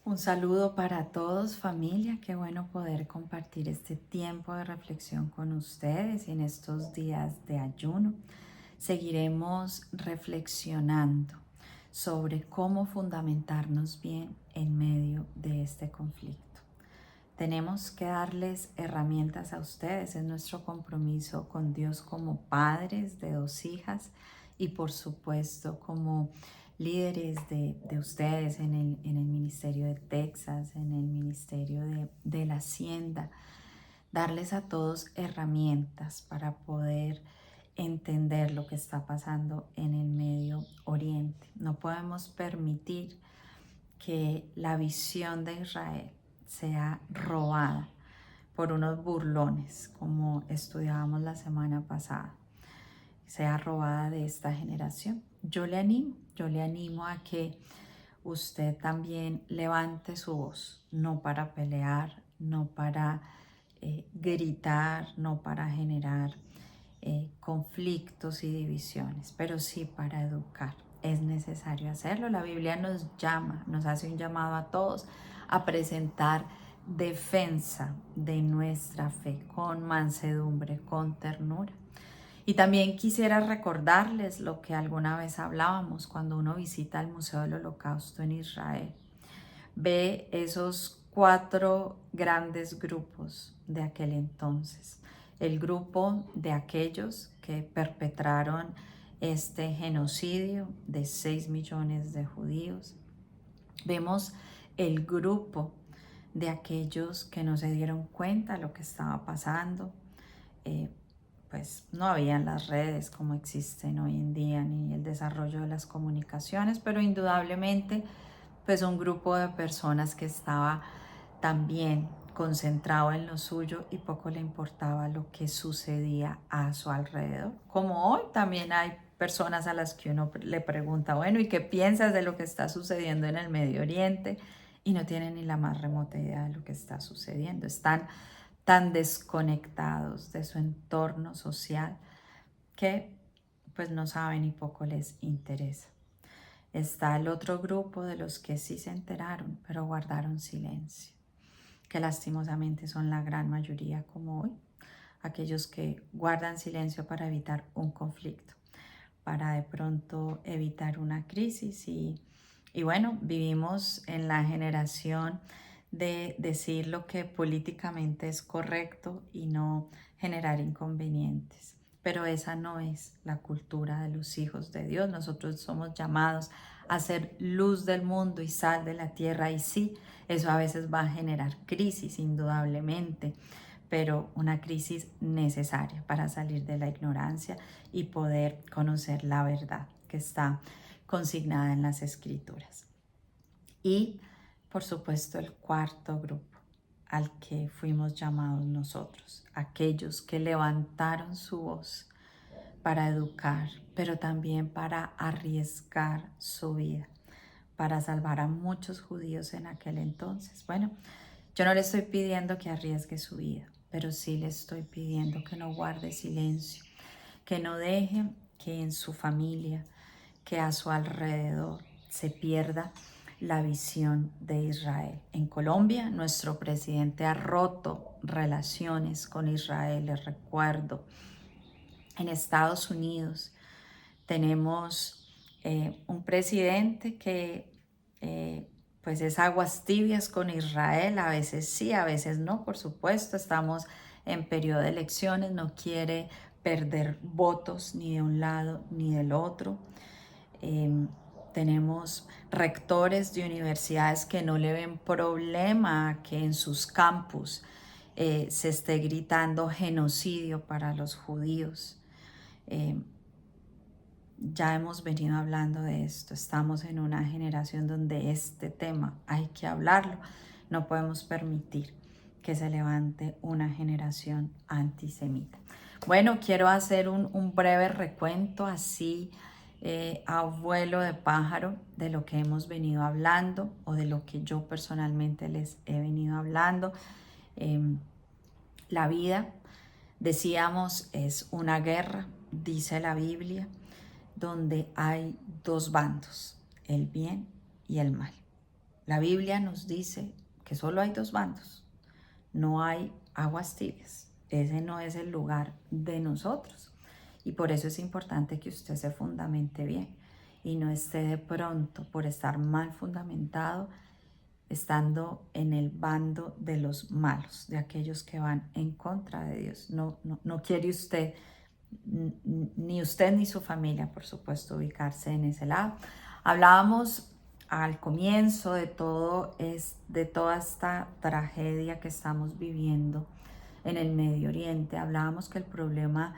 Un saludo para todos, familia. Qué bueno poder compartir este tiempo de reflexión con ustedes en estos días de ayuno. Seguiremos reflexionando sobre cómo fundamentarnos bien en medio de este conflicto. Tenemos que darles herramientas a ustedes. Es nuestro compromiso con Dios como padres de dos hijas y por supuesto como líderes de ustedes en el Ministerio de Texas, en el Ministerio de la Hacienda. Darles a todos herramientas para poder entender lo que está pasando en el Medio Oriente. No podemos permitir que la visión de Israel sea robada por unos burlones, como estudiábamos la semana pasada, sea robada de esta generación. Yo le animo a que usted también levante su voz, no para pelear, no para gritar, no para generar conflictos y divisiones, pero sí para educar. Es necesario hacerlo. La Biblia nos llama, nos hace un llamado a todos a presentar defensa de nuestra fe con mansedumbre, con ternura. Y también quisiera recordarles lo que alguna vez hablábamos cuando uno visita el Museo del Holocausto en Israel. Ve esos 4 grandes grupos de aquel entonces. El grupo de aquellos que perpetraron este genocidio de 6 millones de judíos. Vemos el grupo de aquellos que no se dieron cuenta de lo que estaba pasando. Pues no habían las redes como existen hoy en día, ni el desarrollo de las comunicaciones, pero indudablemente pues un grupo de personas que estaba también concentrado en lo suyo y poco le importaba lo que sucedía a su alrededor. Como hoy también hay personas a las que uno le pregunta, bueno, ¿y qué piensas de lo que está sucediendo en el Medio Oriente? Y no tienen ni la más remota idea de lo que está sucediendo. Están tan desconectados de su entorno social que pues no saben y poco les interesa. Está el otro grupo de los que sí se enteraron, pero guardaron silencio, que lastimosamente son la gran mayoría como hoy, aquellos que guardan silencio para evitar un conflicto, para de pronto evitar una crisis y bueno, vivimos en la generación de decir lo que políticamente es correcto y no generar inconvenientes. Pero esa no es la cultura de los hijos de Dios. Nosotros somos llamados a ser luz del mundo y sal de la tierra. Y sí, eso a veces va a generar crisis, indudablemente, pero una crisis necesaria para salir de la ignorancia y poder conocer la verdad que está consignada en las escrituras. Y, por supuesto, el cuarto grupo al que fuimos llamados nosotros, aquellos que levantaron su voz para educar, pero también para arriesgar su vida, para salvar a muchos judíos en aquel entonces. Bueno, yo no le estoy pidiendo que arriesgue su vida, pero sí le estoy pidiendo que no guarde silencio, que no deje que en su familia, que a su alrededor se pierda la visión de Israel. En Colombia, nuestro presidente ha roto relaciones con Israel, les recuerdo. En Estados Unidos tenemos un presidente que pues es aguas tibias con Israel, a veces sí, a veces no, por supuesto, estamos en periodo de elecciones, no quiere perder votos ni de un lado ni del otro. Tenemos rectores de universidades que no le ven problema a que en sus campus se esté gritando genocidio para los judíos. Ya hemos venido hablando de esto, estamos en una generación donde este tema hay que hablarlo. No podemos permitir que se levante una generación antisemita. Bueno, quiero hacer un breve recuento así a vuelo de pájaro de lo que hemos venido hablando o de lo que yo personalmente les he venido hablando. La vida, decíamos, es una guerra, dice la Biblia, donde hay dos bandos, el bien y el mal. la Biblia nos dice que solo hay dos bandos, no hay aguas tibias. Ese no es el lugar de nosotros. Y por eso es importante que usted se fundamente bien y no esté de pronto por estar mal fundamentado, estando en el bando de los malos, de aquellos que van en contra de Dios. No quiere usted, ni usted ni su familia, por supuesto, ubicarse en ese lado. Hablábamos al comienzo de toda esta tragedia que estamos viviendo en el Medio Oriente. Hablábamos que el problema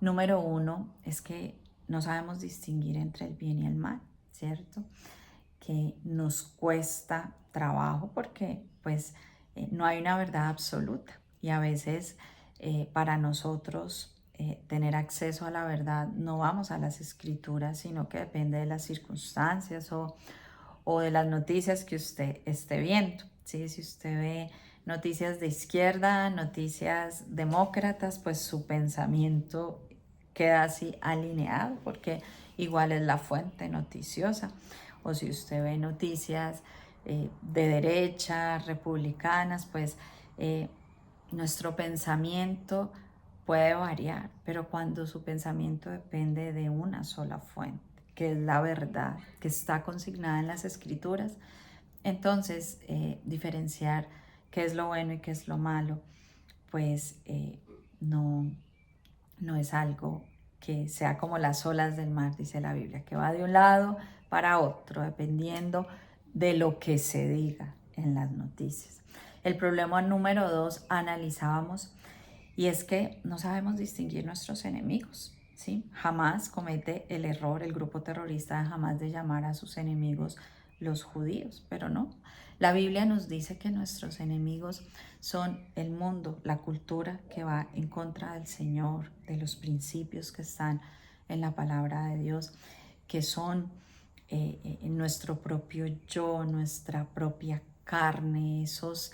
número uno es que no sabemos distinguir entre el bien y el mal, ¿cierto? Que nos cuesta trabajo porque pues no hay una verdad absoluta y a veces para nosotros tener acceso a la verdad no vamos a las escrituras, sino que depende de las circunstancias o de las noticias que usted esté viendo, ¿sí? Si usted ve noticias de izquierda, noticias demócratas, pues su pensamiento queda así alineado porque igual es la fuente noticiosa. O si usted ve noticias de derecha, republicanas, pues nuestro pensamiento puede variar, pero cuando su pensamiento depende de una sola fuente, que es la verdad, que está consignada en las escrituras, entonces diferenciar qué es lo bueno y qué es lo malo, pues no es algo que sea como las olas del mar, dice la Biblia, que va de un lado para otro, dependiendo de lo que se diga en las noticias. El problema número 2 analizábamos, y es que no sabemos distinguir nuestros enemigos, ¿sí? Jamás comete el error el grupo terrorista de llamar a sus enemigos los judíos, pero no. La Biblia nos dice que nuestros enemigos son el mundo, la cultura que va en contra del Señor, de los principios que están en la palabra de Dios, que son nuestro propio yo, nuestra propia carne, esos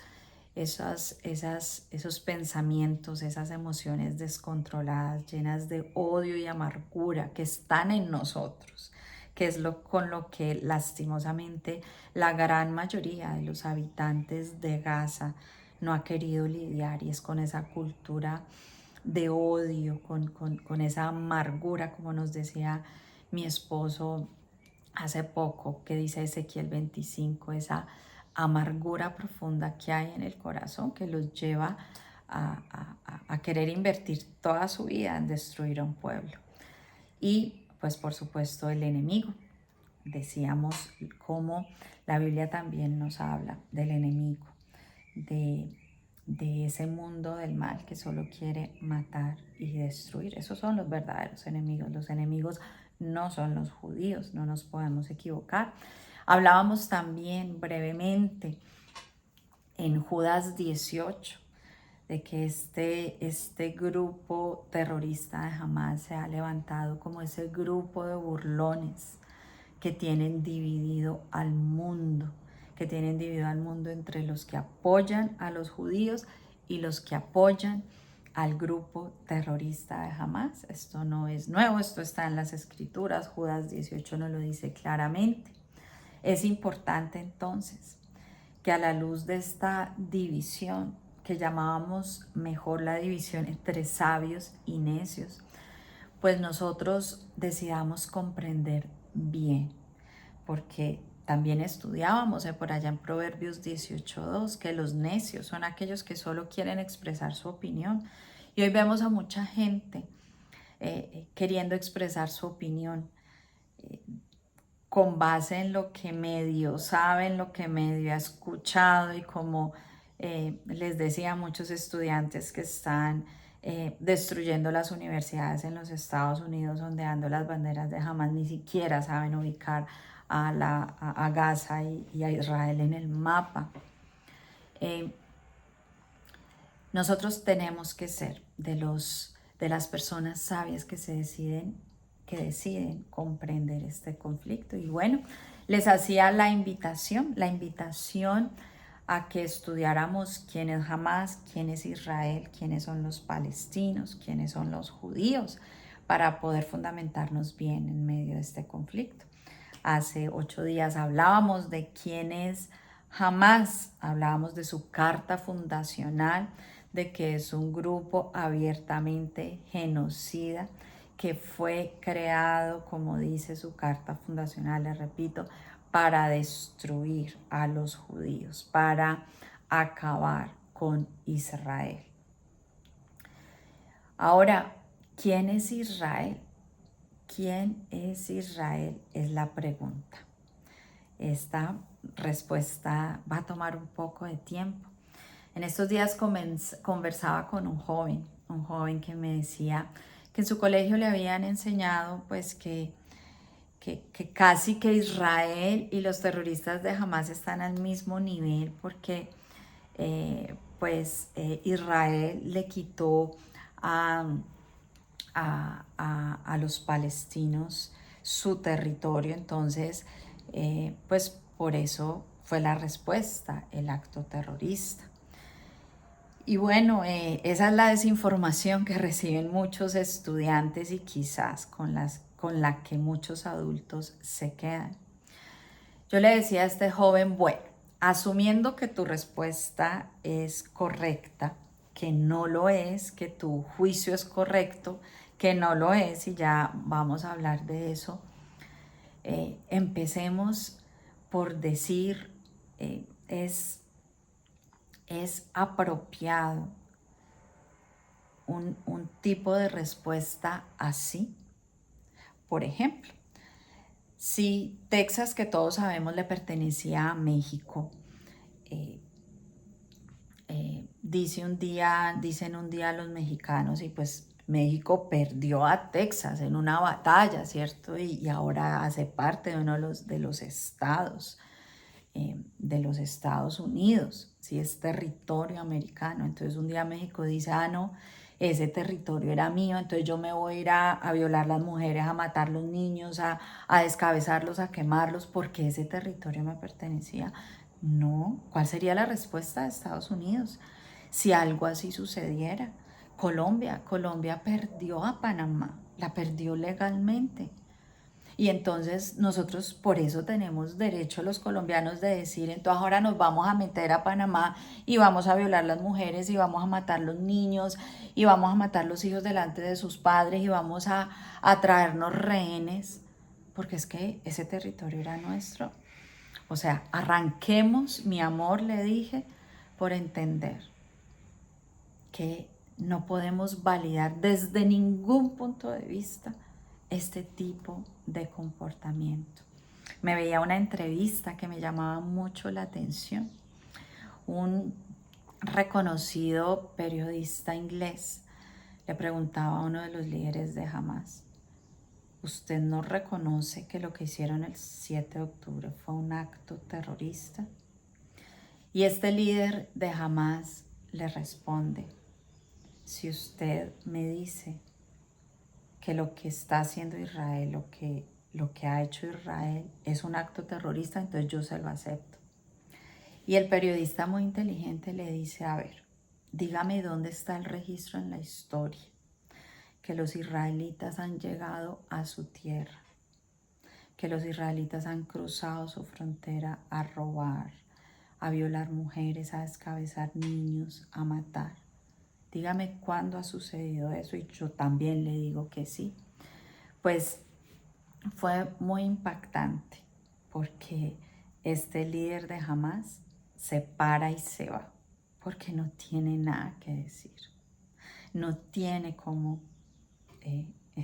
pensamientos, esas emociones descontroladas, llenas de odio y amargura que están en nosotros, que es con lo que lastimosamente la gran mayoría de los habitantes de Gaza no ha querido lidiar, y es con esa cultura de odio, con esa amargura, como nos decía mi esposo hace poco, que dice Ezequiel 25, esa amargura profunda que hay en el corazón que los lleva a querer invertir toda su vida en destruir a un pueblo. Y pues por supuesto el enemigo. Decíamos cómo la Biblia también nos habla del enemigo, de ese mundo del mal que solo quiere matar y destruir. Esos son los verdaderos enemigos. Los enemigos no son los judíos, no nos podemos equivocar. Hablábamos también brevemente en Judas 18 de que este grupo terrorista de Hamás se ha levantado como ese grupo de burlones que tienen dividido al mundo, entre los que apoyan a los judíos y los que apoyan al grupo terrorista de Hamás. Esto no es nuevo, esto está en las escrituras, Judas 18 nos lo dice claramente. Es importante entonces que a la luz de esta división, que llamábamos mejor la división entre sabios y necios, pues nosotros decidamos comprender bien, porque también estudiábamos por allá en Proverbios 18:2 que los necios son aquellos que solo quieren expresar su opinión. Y hoy vemos a mucha gente queriendo expresar su opinión con base en lo que medio sabe, en lo que medio ha escuchado, y como les decía a muchos estudiantes que están destruyendo las universidades en los Estados Unidos, ondeando las banderas de Hamas, ni siquiera saben ubicar a Gaza y a Israel en el mapa. Nosotros tenemos que ser de las personas sabias que deciden comprender este conflicto. Y bueno, les hacía la invitación a que estudiáramos quién es Hamás, quién es Israel, quiénes son los palestinos, quiénes son los judíos, para poder fundamentarnos bien en medio de este conflicto. Hace 8 días hablábamos de quién es Jamás hablábamos de su carta fundacional, de que es un grupo abiertamente genocida, que fue creado, como dice su carta fundacional, les repito, para destruir a los judíos, para acabar con Israel. Ahora, ¿quién es Israel? ¿Quién es Israel? Es la pregunta. Esta respuesta va a tomar un poco de tiempo. En estos días conversaba con un joven que me decía que en su colegio le habían enseñado pues que casi que Israel y los terroristas de Hamas están al mismo nivel porque Israel le quitó a, a los palestinos su territorio, entonces pues por eso fue la respuesta, el acto terrorista. Y bueno, esa es la desinformación que reciben muchos estudiantes y quizás con la que muchos adultos se quedan. Yo le decía a este joven, bueno, asumiendo que tu respuesta es correcta, que no lo es, que tu juicio es correcto, que no lo es, y ya vamos a hablar de eso, empecemos por decir, es apropiado un tipo de respuesta así. Por ejemplo, si Texas, que todos sabemos le pertenecía a México, dicen un día los mexicanos, y pues México perdió a Texas en una batalla, ¿cierto? Y ahora hace parte de uno de los estados de los Estados Unidos, si es territorio americano. Entonces un día México dice, ah, no, ese territorio era mío, entonces yo me voy a ir a violar las mujeres, a matar los niños, a descabezarlos, a quemarlos, porque ese territorio me pertenecía. No, ¿cuál sería la respuesta de Estados Unidos si algo así sucediera? Colombia perdió a Panamá, la perdió legalmente. Y entonces nosotros por eso tenemos derecho los colombianos de decir, entonces ahora nos vamos a meter a Panamá y vamos a violar las mujeres y vamos a matar los niños y vamos a matar los hijos delante de sus padres y vamos a traernos rehenes, porque es que ese territorio era nuestro. O sea, arranquemos, mi amor, le dije, por entender que no podemos validar desde ningún punto de vista este tipo de comportamiento. Me veía una entrevista que me llamaba mucho la atención. Un reconocido periodista inglés le preguntaba a uno de los líderes de Hamas, ¿usted no reconoce que lo que hicieron el 7 de octubre fue un acto terrorista? Y este líder de Hamas le responde, si usted me dice que lo que está haciendo Israel, lo que ha hecho Israel es un acto terrorista, entonces yo se lo acepto. Y el periodista muy inteligente le dice, a ver, dígame dónde está el registro en la historia que los israelitas han llegado a su tierra, que los israelitas han cruzado su frontera a robar, a violar mujeres, a descabezar niños, a matar. Dígame cuándo ha sucedido eso, y yo también le digo que sí. Pues fue muy impactante porque este líder de Hamas se para y se va porque no tiene nada que decir, no tiene cómo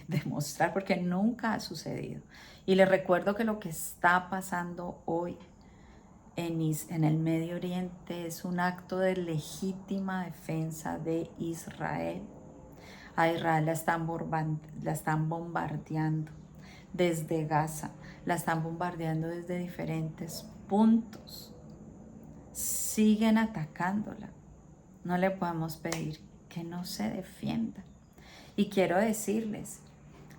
demostrar, porque nunca ha sucedido. Y les recuerdo que lo que está pasando hoy en el Medio Oriente es un acto de legítima defensa de Israel. A Israel la están bombardeando desde Gaza, la están bombardeando desde diferentes puntos. Siguen atacándola. No le podemos pedir que no se defienda. Y quiero decirles,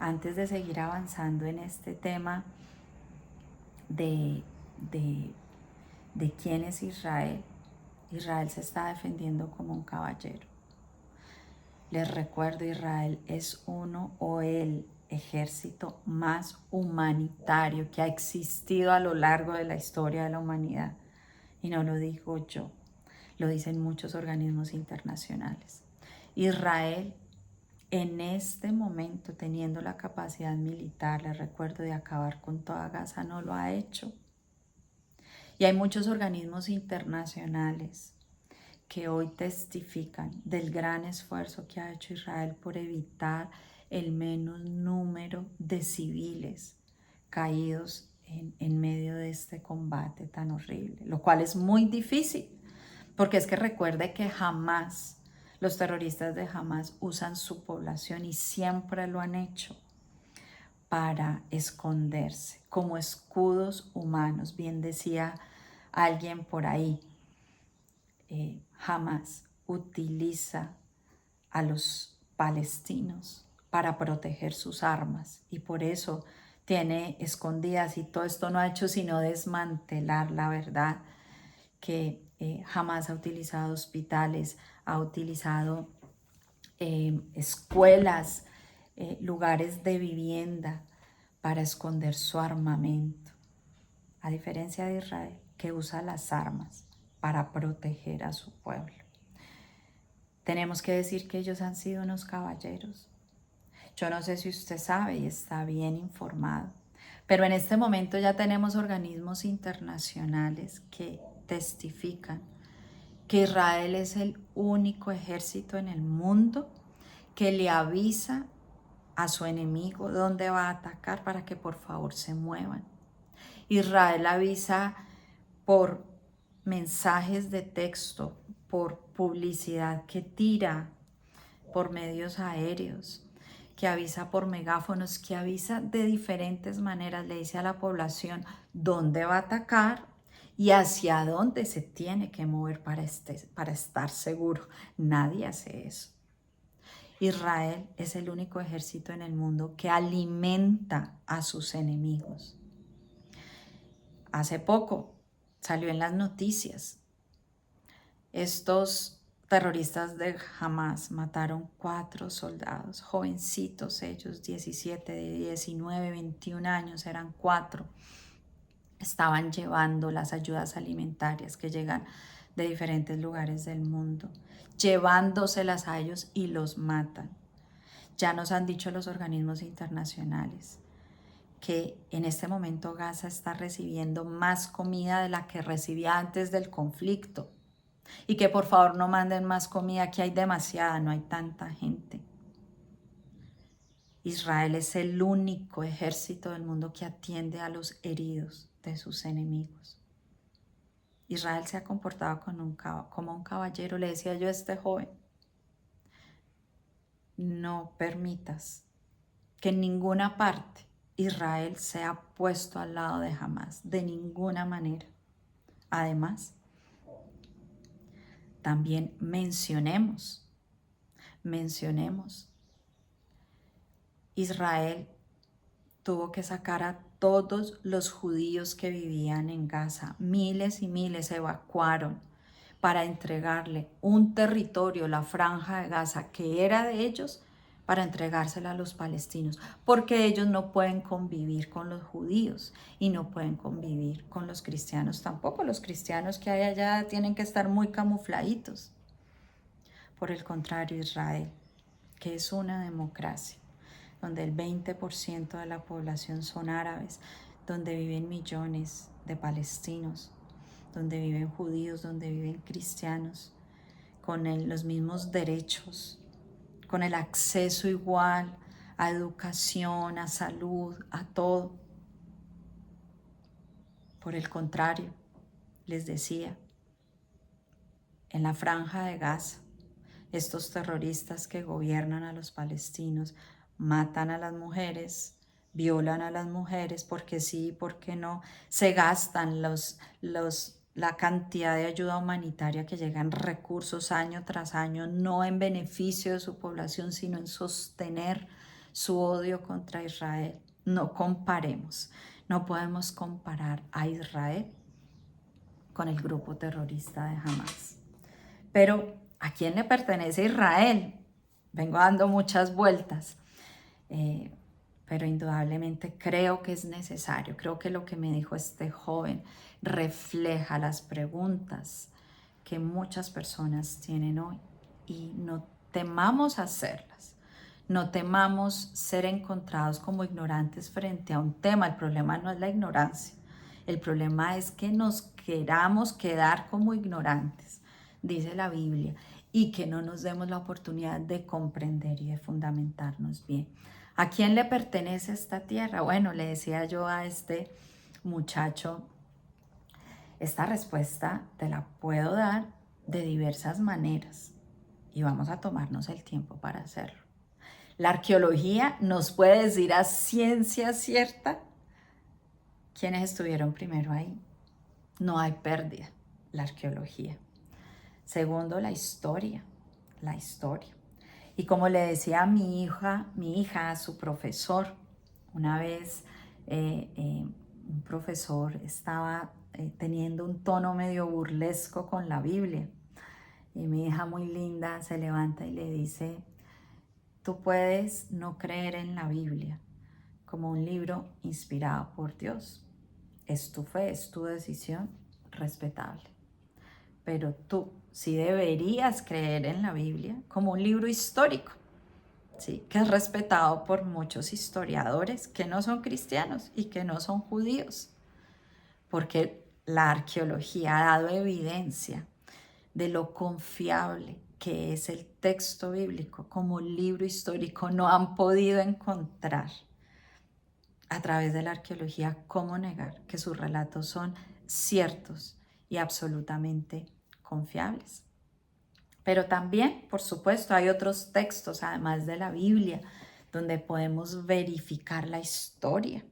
antes de seguir avanzando en este tema de quién es Israel, Israel se está defendiendo como un caballero. Les recuerdo, Israel es uno o el ejército más humanitario que ha existido a lo largo de la historia de la humanidad. Y no lo digo yo, lo dicen muchos organismos internacionales. Israel, en este momento, teniendo la capacidad militar, les recuerdo, de acabar con toda Gaza, no lo ha hecho. Y hay muchos organismos internacionales que hoy testifican del gran esfuerzo que ha hecho Israel por evitar el menos número de civiles caídos en medio de este combate tan horrible, lo cual es muy difícil, porque es que recuerde que jamás, los terroristas de Hamas usan su población y siempre lo han hecho para esconderse, como escudos humanos. Bien decía alguien por ahí, Hamas utiliza a los palestinos para proteger sus armas y por eso tiene escondidas, y todo esto no ha hecho sino desmantelar la verdad, que Hamas ha utilizado hospitales, ha utilizado escuelas, lugares de vivienda para esconder su armamento, a diferencia de Israel, que usa las armas para proteger a su pueblo. Tenemos que decir que ellos han sido unos caballeros. Yo no sé si usted sabe y está bien informado, pero en este momento ya tenemos organismos internacionales que testifican que Israel es el único ejército en el mundo que le avisa a su enemigo dónde va a atacar para que por favor se muevan. Israel avisa por mensajes de texto, por publicidad que tira por medios aéreos, que avisa por megáfonos, que avisa de diferentes maneras, le dice a la población dónde va a atacar y hacia dónde se tiene que mover para estar seguro. Nadie hace eso. Israel es el único ejército en el mundo que alimenta a sus enemigos. Hace poco salió en las noticias, estos terroristas de Hamas mataron 4 soldados, jovencitos ellos, 17, de 19, 21 años, eran 4. Estaban llevando las ayudas alimentarias que llegan de diferentes lugares del mundo, llevándoselas a ellos y los matan. Ya nos han dicho los organismos internacionales que en este momento Gaza está recibiendo más comida de la que recibía antes del conflicto. Y que por favor no manden más comida, que hay demasiada, no hay tanta gente. Israel es el único ejército del mundo que atiende a los heridos de sus enemigos. Israel se ha comportado como un caballero. Le decía yo a este joven, no permitas que en ninguna parte Israel sea puesto al lado de Hamas, de ninguna manera. Además, también mencionemos, Israel tuvo que sacar a todos los judíos que vivían en Gaza. Miles y miles se evacuaron para entregarle un territorio, la franja de Gaza, que era de ellos, para entregársela a los palestinos, porque ellos no pueden convivir con los judíos y no pueden convivir con los cristianos tampoco. Los cristianos que hay allá tienen que estar muy camufladitos. Por el contrario, Israel, que es una democracia, donde el 20% de la población son árabes, donde viven millones de palestinos, donde viven judíos, donde viven cristianos, con los mismos derechos, con el acceso igual a educación, a salud, a todo. Por el contrario, les decía, en la franja de Gaza, estos terroristas que gobiernan a los palestinos matan a las mujeres, violan a las mujeres, porque sí, porque no, se gastan la cantidad de ayuda humanitaria que llegan recursos año tras año, no en beneficio de su población, sino en sostener su odio contra Israel. No comparemos, no podemos comparar a Israel con el grupo terrorista de Hamas. Pero ¿a quién le pertenece Israel? Vengo dando muchas vueltas. pero indudablemente creo que es necesario. Creo que lo que me dijo este joven refleja las preguntas que muchas personas tienen hoy y no temamos hacerlas. No temamos ser encontrados como ignorantes frente a un tema. El problema no es la ignorancia. El problema es que nos queramos quedar como ignorantes, dice la Biblia, y que no nos demos la oportunidad de comprender y de fundamentarnos bien. ¿A quién le pertenece esta tierra? Bueno, le decía yo a este muchacho, esta respuesta te la puedo dar de diversas maneras y vamos a tomarnos el tiempo para hacerlo. La arqueología nos puede decir a ciencia cierta quiénes estuvieron primero ahí. No hay pérdida, la arqueología. Segundo, la historia. Y como le decía a mi hija a su profesor, una vez un profesor estaba teniendo un tono medio burlesco con la Biblia. Y mi hija muy linda se levanta y le dice, tú puedes no creer en la Biblia como un libro inspirado por Dios. Es tu fe, es tu decisión, respetable. Pero tú sí deberías creer en la Biblia como un libro histórico, ¿sí? Que es respetado por muchos historiadores que no son cristianos y que no son judíos, porque la arqueología ha dado evidencia de lo confiable que es el texto bíblico como libro histórico. No han podido encontrar a través de la arqueología cómo negar que sus relatos son ciertos y absolutamente confiables. Pero también, por supuesto, hay otros textos, además de la Biblia, donde podemos verificar la historia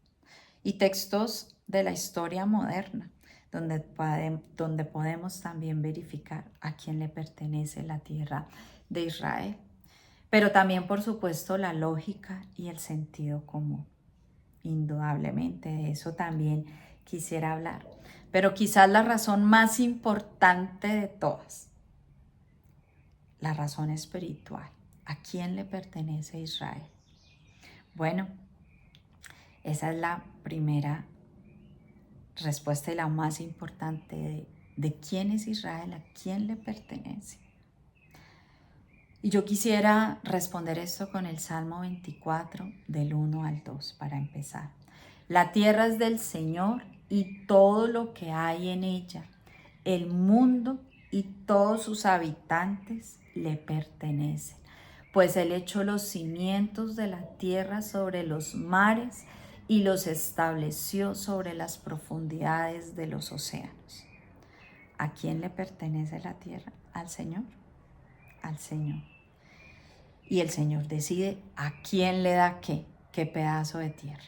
y textos de la historia moderna, donde podemos también verificar a quién le pertenece la tierra de Israel. Pero también, por supuesto, la lógica y el sentido común. Indudablemente, de eso también quisiera hablar. Pero quizás la razón más importante de todas, la razón espiritual. ¿A quién le pertenece Israel? Bueno, esa es la primera respuesta y la más importante de quién es Israel, a quién le pertenece. Y yo quisiera responder esto con el Salmo 24, del 1 al 2, para empezar. La tierra es del Señor y todo lo que hay en ella, el mundo y todos sus habitantes le pertenecen, pues Él echó los cimientos de la tierra sobre los mares y los estableció sobre las profundidades de los océanos. ¿A quién le pertenece la tierra? ¿Al Señor? Al Señor. Y el Señor decide a quién le da qué pedazo de tierra.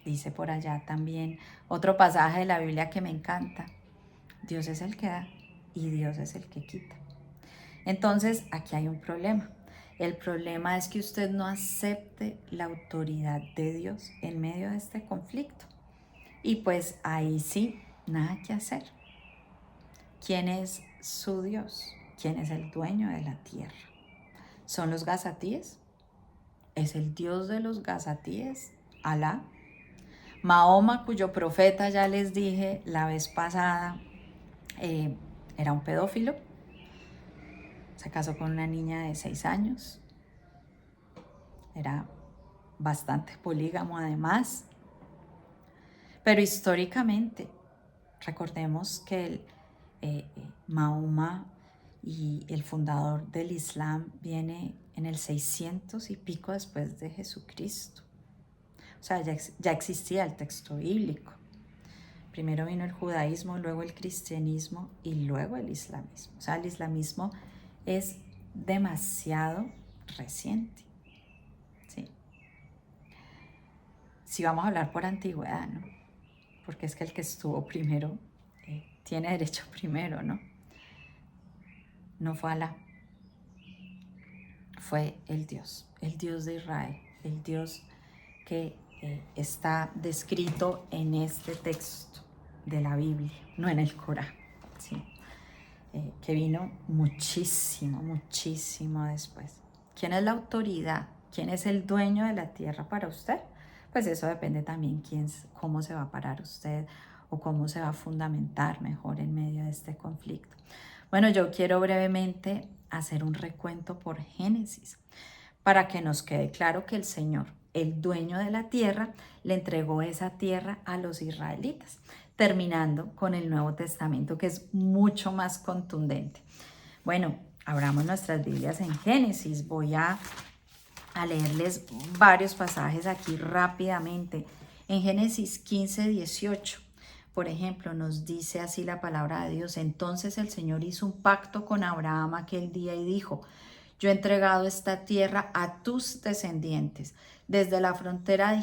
Dice por allá también otro pasaje de la Biblia que me encanta. Dios es el que da y Dios es el que quita. Entonces, aquí hay un problema. El problema es que usted no acepte la autoridad de Dios en medio de este conflicto. Y pues ahí sí, nada que hacer. ¿Quién es su Dios? ¿Quién es el dueño de la tierra? ¿Son los gazatíes? ¿Es el Dios de los gazatíes? ¿Alá? Mahoma, cuyo profeta ya les dije la vez pasada, era un pedófilo. Se casó con una niña de 6 años. Era bastante polígamo además. Pero históricamente, recordemos que Mahoma y el fundador del Islam viene en el 600 y pico después de Jesucristo. O sea, ya existía el texto bíblico. Primero vino el judaísmo, luego el cristianismo y luego el islamismo. O sea, el islamismo es demasiado reciente. ¿Sí? Si vamos a hablar por antigüedad, ¿no? Porque es que el que estuvo primero tiene derecho primero, ¿no? No fue Alá, fue el Dios de Israel, el Dios que está descrito en este texto de la Biblia, no en el Corán, ¿sí? Que vino muchísimo después. ¿Quién es la autoridad? ¿Quién es el dueño de la tierra para usted? pues eso depende también cómo se va a parar usted o cómo se va a fundamentar mejor en medio de este conflicto. Bueno, yo quiero brevemente hacer un recuento por Génesis para que nos quede claro que el Señor, el dueño de la tierra, le entregó esa tierra a los israelitas, terminando con el Nuevo Testamento, que es mucho más contundente. Bueno, abramos nuestras Biblias en Génesis. Voy a leerles varios pasajes aquí rápidamente. En Génesis 15:18, por ejemplo, nos dice así la palabra de Dios: entonces el Señor hizo un pacto con Abraham aquel día y dijo: yo he entregado esta tierra a tus descendientes, desde la frontera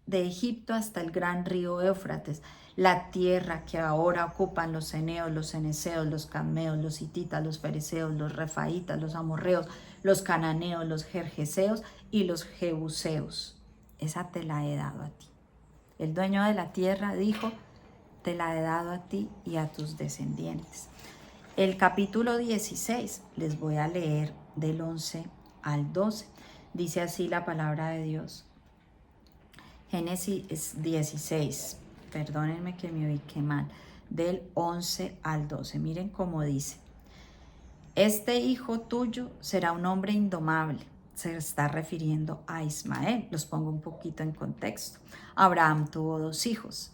de Egipto hasta el gran río Éufrates, la tierra que ahora ocupan los ceneos, los ceneseos, los cadmeos, los hititas, los fereceos, los refaitas, los amorreos, los cananeos, los jerjeseos y los jebuseos. Esa te la he dado a ti. El dueño de la tierra dijo: te la he dado a ti y a tus descendientes. El capítulo 16, les voy a leer del 11 al 12. Dice así la palabra de Dios. Génesis 16, perdónenme que me ubiqué mal, del 11 al 12. Miren cómo dice: este hijo tuyo será un hombre indomable. Se está refiriendo a Ismael. Los pongo un poquito en contexto. Abraham tuvo 2 hijos.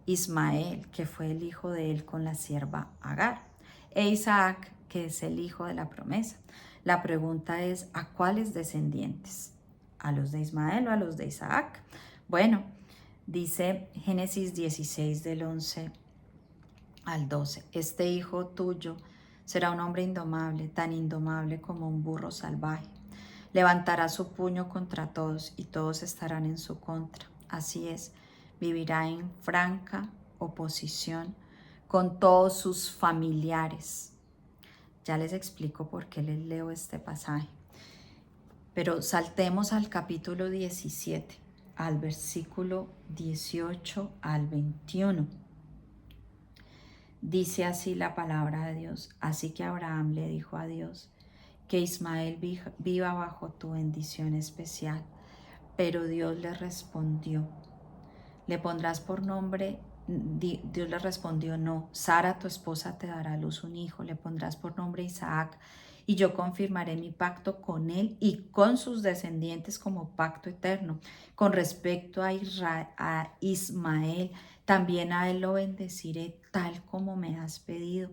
Ismael, que fue el hijo de él con la sierva Agar, e Isaac, que es el hijo de la promesa. La pregunta es: ¿a cuáles descendientes? ¿A los de Ismael o a los de Isaac? Bueno, dice Génesis 16 del 11 al 12. Este hijo tuyo será un hombre indomable, tan indomable como un burro salvaje. Levantará su puño contra todos y todos estarán en su contra. Así es, vivirá en franca oposición con todos sus familiares. Ya les explico por qué les leo este pasaje. Pero saltemos al capítulo 17, al versículo 18 al 21. Dice así la palabra de Dios: así que Abraham le dijo a Dios: que Ismael viva bajo tu bendición especial. Pero Dios le respondió: le pondrás por nombre. Dios le respondió: no, Sara tu esposa te dará a luz un hijo, le pondrás por nombre Isaac, y yo confirmaré mi pacto con él y con sus descendientes como pacto eterno. Con respecto a Ismael, también a él lo bendeciré tal como me has pedido.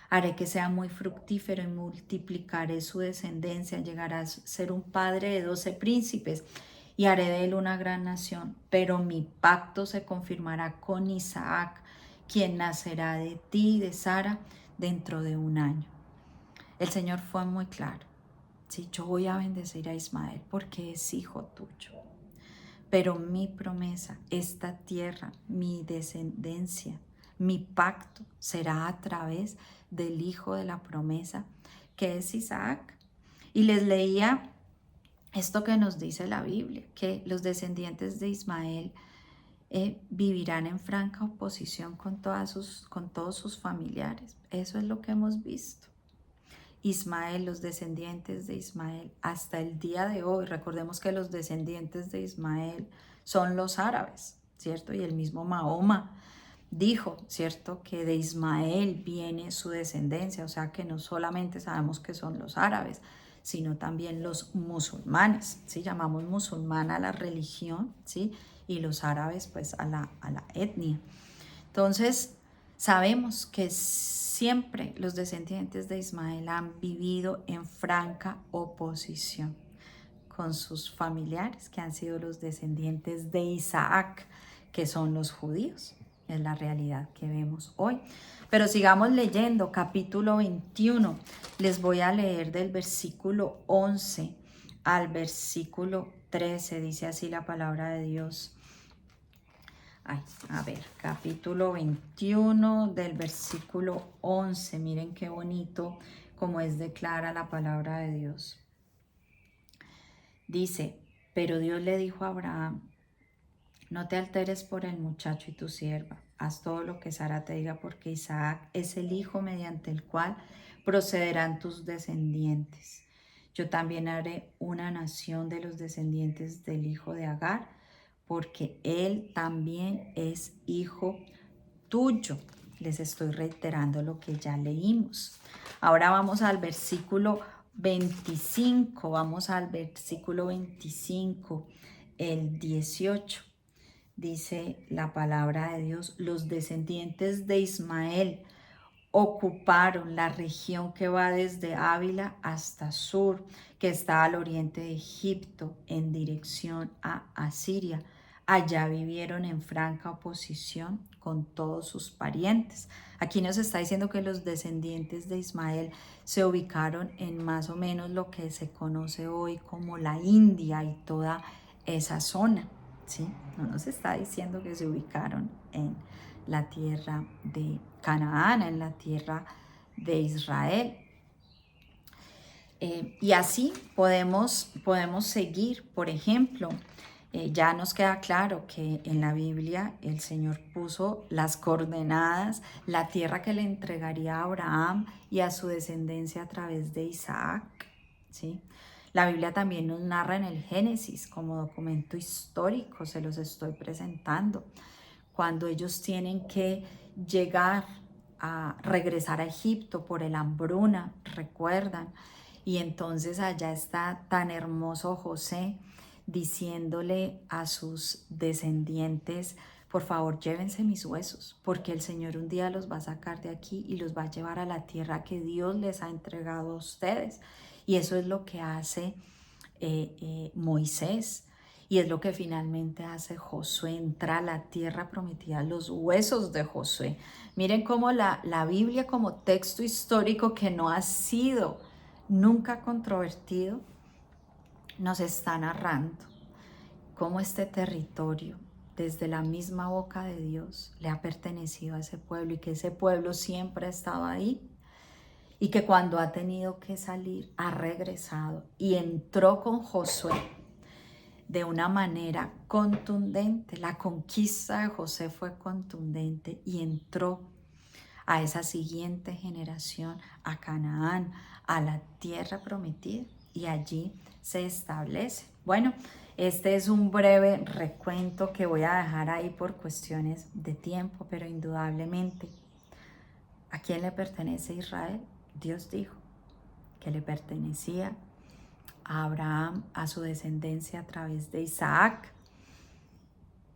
Haré que sea muy fructífero y multiplicaré su descendencia. Llegará a ser un padre de 12 príncipes y haré de él una gran nación. Pero mi pacto se confirmará con Isaac, quien nacerá de ti y de Sara dentro de un año. El Señor fue muy claro. Sí, yo voy a bendecir a Ismael porque es hijo tuyo. Pero mi promesa, esta tierra, mi descendencia, mi pacto será a través del hijo de la promesa, que es Isaac. Y les leía esto que nos dice la Biblia, que los descendientes de Ismael vivirán en franca oposición con todos sus familiares. Eso es lo que hemos visto. Ismael, los descendientes de Ismael, hasta el día de hoy, recordemos que los descendientes de Ismael son los árabes, ¿cierto? Y el mismo Mahoma dijo, ¿cierto?, que de Ismael viene su descendencia, o sea que no solamente sabemos que son los árabes, sino también los musulmanes, ¿sí? Llamamos musulmana a la religión, ¿sí? Y los árabes pues a la etnia. Entonces, sabemos que siempre los descendientes de Ismael han vivido en franca oposición con sus familiares, que han sido los descendientes de Isaac, que son los judíos. Es la realidad que vemos hoy. Pero sigamos leyendo, capítulo 21. Les voy a leer del versículo 11 al versículo 13. Dice así la palabra de Dios. A ver, capítulo 21 del versículo 11. Miren qué bonito como es declara la palabra de Dios. Dice: pero Dios le dijo a Abraham: no te alteres por el muchacho y tu sierva. Haz todo lo que Sara te diga, porque Isaac es el hijo mediante el cual procederán tus descendientes. Yo también haré una nación de los descendientes del hijo de Agar, porque Él también es hijo tuyo. Les estoy reiterando lo que ya leímos. Ahora vamos al versículo 25, vamos al versículo 25, el 18. Dice la palabra de Dios: los descendientes de Ismael ocuparon la región que va desde Ávila hasta Sur, que está al oriente de Egipto, en dirección a Asiria. Allá vivieron en franca oposición con todos sus parientes. Aquí nos está diciendo que los descendientes de Ismael se ubicaron en más o menos lo que se conoce hoy como la India y toda esa zona, ¿sí? No nos está diciendo que se ubicaron en la tierra de Canaán, en la tierra de Israel. Y así podemos seguir. Por ejemplo, ya nos queda claro que en la Biblia el Señor puso las coordenadas, la tierra que le entregaría a Abraham y a su descendencia a través de Isaac, ¿sí? La Biblia también nos narra en el Génesis como documento histórico, se los estoy presentando, cuando ellos tienen que llegar a regresar a Egipto por el hambruna, recuerdan, y entonces allá está tan hermoso José diciéndole a sus descendientes: por favor, llévense mis huesos, porque el Señor un día los va a sacar de aquí y los va a llevar a la tierra que Dios les ha entregado a ustedes. Y eso es lo que hace Moisés. Y es lo que finalmente hace Josué: entra a la tierra prometida, los huesos de Josué. Miren cómo la Biblia, como texto histórico que no ha sido nunca controvertido, nos está narrando cómo este territorio, desde la misma boca de Dios, le ha pertenecido a ese pueblo, y que ese pueblo siempre ha estado ahí, y que cuando ha tenido que salir ha regresado y entró con Josué de una manera contundente. La conquista de José fue contundente y entró a esa siguiente generación, a Canaán, a la tierra prometida, y allí se establece. Bueno, este es un breve recuento que voy a dejar ahí por cuestiones de tiempo, pero indudablemente, ¿a quién le pertenece Israel? Dios dijo que le pertenecía a Abraham, a su descendencia a través de Isaac,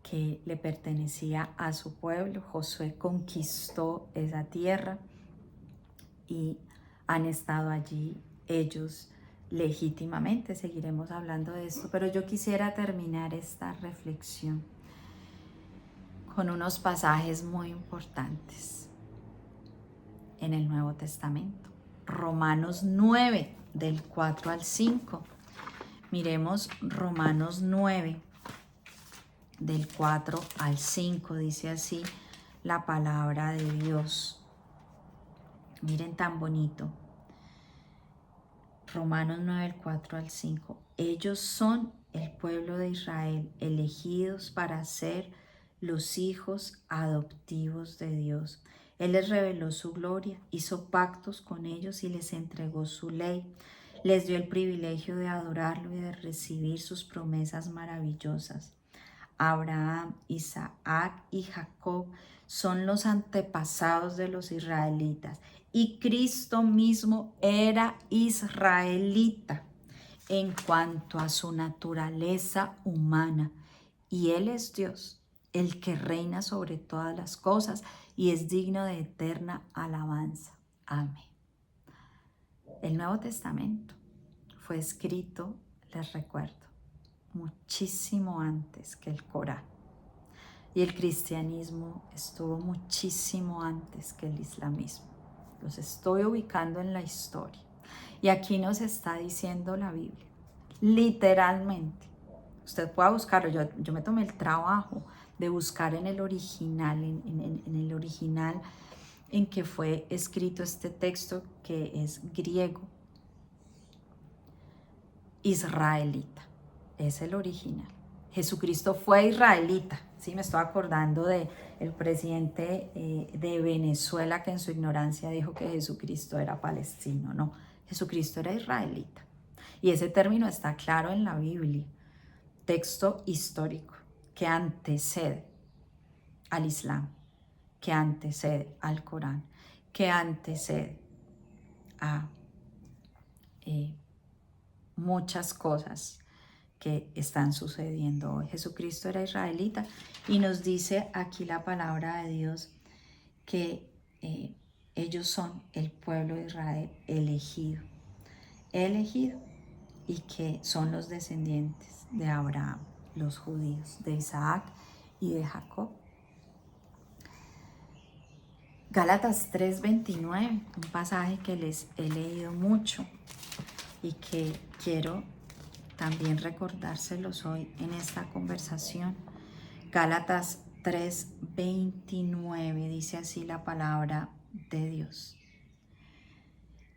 que le pertenecía a su pueblo. Josué conquistó esa tierra y han estado allí ellos legítimamente. Seguiremos hablando de esto, pero yo quisiera terminar esta reflexión con unos pasajes muy importantes en el Nuevo Testamento. Romanos 9, del 4 al 5. Miremos Romanos 9, del 4 al 5, dice así la palabra de Dios. Miren tan bonito. Romanos 9, del 4 al 5. Ellos son el pueblo de Israel, elegidos para ser los hijos adoptivos de Dios. Él les reveló su gloria, hizo pactos con ellos y les entregó su ley. Les dio el privilegio de adorarlo y de recibir sus promesas maravillosas. Abraham, Isaac y Jacob son los antepasados de los israelitas, y Cristo mismo era israelita en cuanto a su naturaleza humana, y Él es Dios, el que reina sobre todas las cosas y es digno de eterna alabanza. Amén. El Nuevo Testamento fue escrito, les recuerdo, muchísimo antes que el Corán. Y el cristianismo estuvo muchísimo antes que el islamismo. Los estoy ubicando en la historia. Y aquí nos está diciendo la Biblia, literalmente. Usted pueda buscarlo. Yo me tomé el trabajo de buscar en el original, en el original en que fue escrito este texto, que es griego, israelita. Es el original. Jesucristo fue israelita. Sí, me estoy acordando del presidente de Venezuela, que en su ignorancia dijo que Jesucristo era palestino. No, Jesucristo era israelita. Y ese término está claro en la Biblia. Texto histórico. que antecede al Islam, que antecede al Corán, que antecede a muchas cosas que están sucediendo hoy. Jesucristo era israelita y nos dice aquí la palabra de Dios que ellos son el pueblo de Israel elegido, y que son los descendientes de Abraham, los judíos, de Isaac y de Jacob. Gálatas 3:29, un pasaje que les he leído mucho y que quiero también recordárselos hoy en esta conversación. Gálatas 3:29 dice así la palabra de Dios.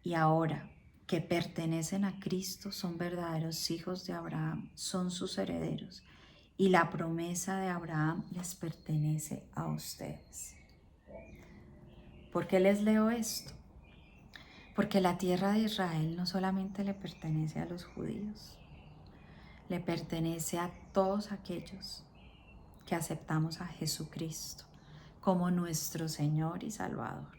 Y ahora que pertenecen a Cristo, son verdaderos hijos de Abraham, son sus herederos, y la promesa de Abraham les pertenece a ustedes. ¿Por qué les leo esto? Porque la tierra de Israel no solamente le pertenece a los judíos, le pertenece a todos aquellos que aceptamos a Jesucristo como nuestro Señor y Salvador.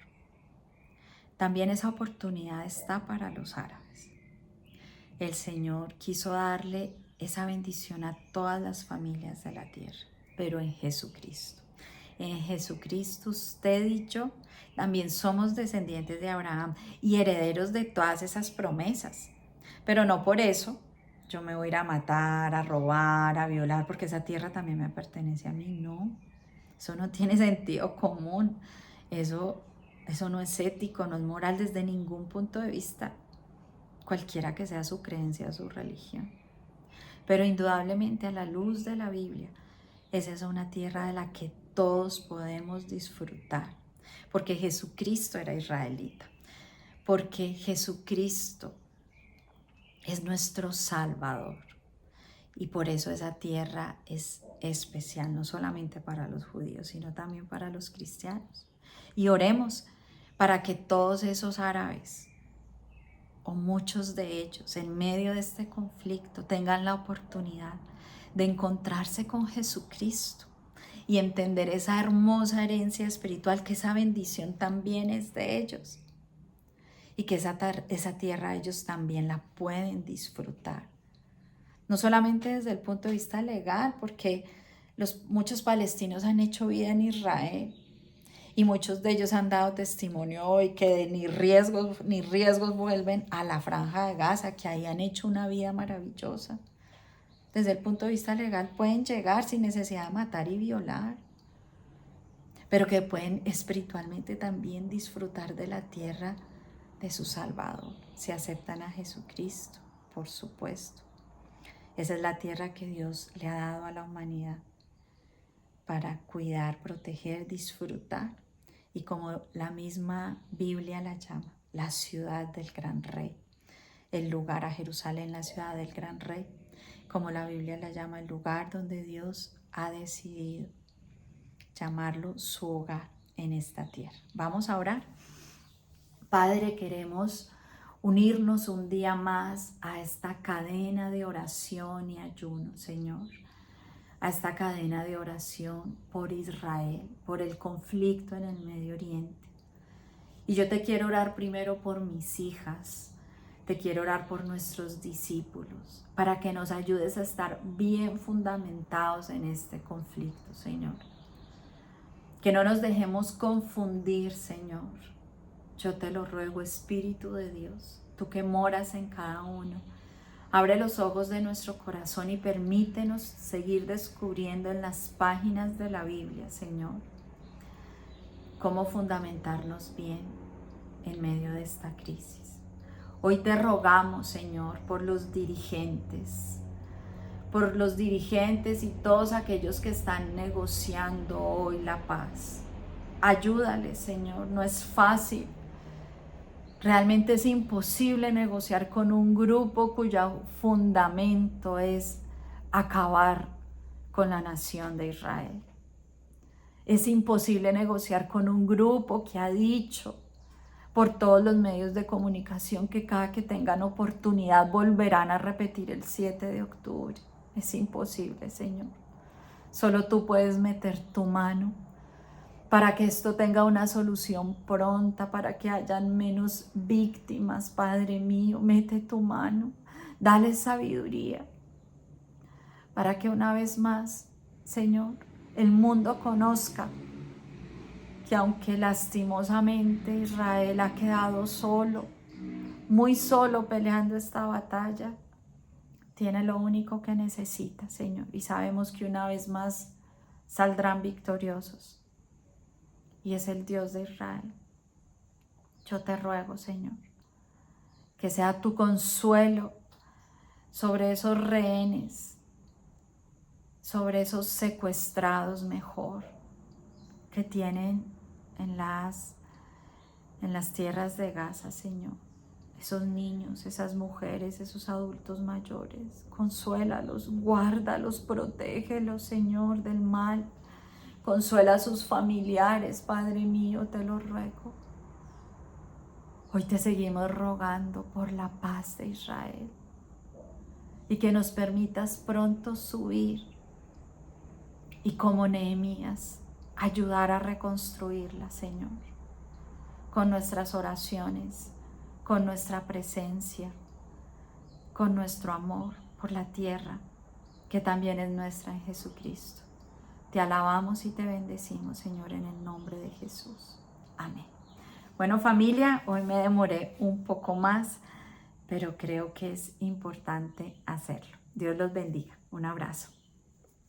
También esa oportunidad está para los árabes. El Señor quiso darle esa bendición a todas las familias de la tierra, pero en Jesucristo. En Jesucristo usted y yo también somos descendientes de Abraham y herederos de todas esas promesas. Pero no por eso yo me voy a ir a matar, a robar, a violar, porque esa tierra también me pertenece a mí. No, eso no tiene sentido común. Eso no es ético, no es moral desde ningún punto de vista, cualquiera que sea su creencia o su religión. Pero indudablemente a la luz de la Biblia, esa es una tierra de la que todos podemos disfrutar, porque Jesucristo era israelita, porque Jesucristo es nuestro Salvador. Y por eso esa tierra es especial, no solamente para los judíos, sino también para los cristianos. Y oremos para que todos esos árabes, o muchos de ellos, en medio de este conflicto, tengan la oportunidad de encontrarse con Jesucristo y entender esa hermosa herencia espiritual, que esa bendición también es de ellos. Y que esa tierra ellos también la pueden disfrutar. No solamente desde el punto de vista legal, porque muchos palestinos han hecho vida en Israel y muchos de ellos han dado testimonio hoy que ni riesgos vuelven a la Franja de Gaza, que ahí han hecho una vida maravillosa. Desde el punto de vista legal pueden llegar sin necesidad de matar y violar, pero que pueden espiritualmente también disfrutar de la tierra de su Salvador, si aceptan a Jesucristo, por supuesto. Esa es la tierra que Dios le ha dado a la humanidad para cuidar, proteger, disfrutar, y como la misma Biblia la llama, la ciudad del gran rey, el lugar, a Jerusalén, la ciudad del gran rey, como la Biblia la llama, el lugar donde Dios ha decidido llamarlo su hogar en esta tierra. Vamos a orar. Padre, queremos unirnos un día más a esta cadena de oración y ayuno, Señor, a esta cadena de oración por Israel, por el conflicto en el Medio Oriente. Y yo te quiero orar primero por mis hijas, te quiero orar por nuestros discípulos, para que nos ayudes a estar bien fundamentados en este conflicto, Señor. Que no nos dejemos confundir, Señor. Yo te lo ruego, Espíritu de Dios, tú que moras en cada uno. Abre los ojos de nuestro corazón y permítenos seguir descubriendo en las páginas de la Biblia, Señor, cómo fundamentarnos bien en medio de esta crisis. Hoy te rogamos, Señor, por los dirigentes y todos aquellos que están negociando hoy la paz. Ayúdales, Señor, no es fácil. Realmente es imposible negociar con un grupo cuyo fundamento es acabar con la nación de Israel. Es imposible negociar con un grupo que ha dicho por todos los medios de comunicación que cada que tengan oportunidad volverán a repetir el 7 de octubre. Es imposible, Señor. Solo tú puedes meter tu mano para que esto tenga una solución pronta, para que hayan menos víctimas, Padre mío. Mete tu mano, dale sabiduría, para que una vez más, Señor, el mundo conozca que aunque lastimosamente Israel ha quedado solo, muy solo peleando esta batalla, tiene lo único que necesita, Señor. Y sabemos que una vez más saldrán victoriosos. Y es el Dios de Israel. Yo te ruego, Señor, que sea tu consuelo sobre esos rehenes, sobre esos secuestrados mejor, que tienen en las tierras de Gaza, Señor. Esos niños, esas mujeres, esos adultos mayores, consuélalos, guárdalos, protégelos, Señor, del mal. Consuela a sus familiares, Padre mío, te lo ruego. Hoy te seguimos rogando por la paz de Israel y que nos permitas pronto subir y como Nehemías ayudar a reconstruirla, Señor, con nuestras oraciones, con nuestra presencia, con nuestro amor por la tierra, que también es nuestra en Jesucristo. Te alabamos y te bendecimos, Señor, en el nombre de Jesús. Amén. Bueno, familia, hoy me demoré un poco más, pero creo que es importante hacerlo. Dios los bendiga. Un abrazo.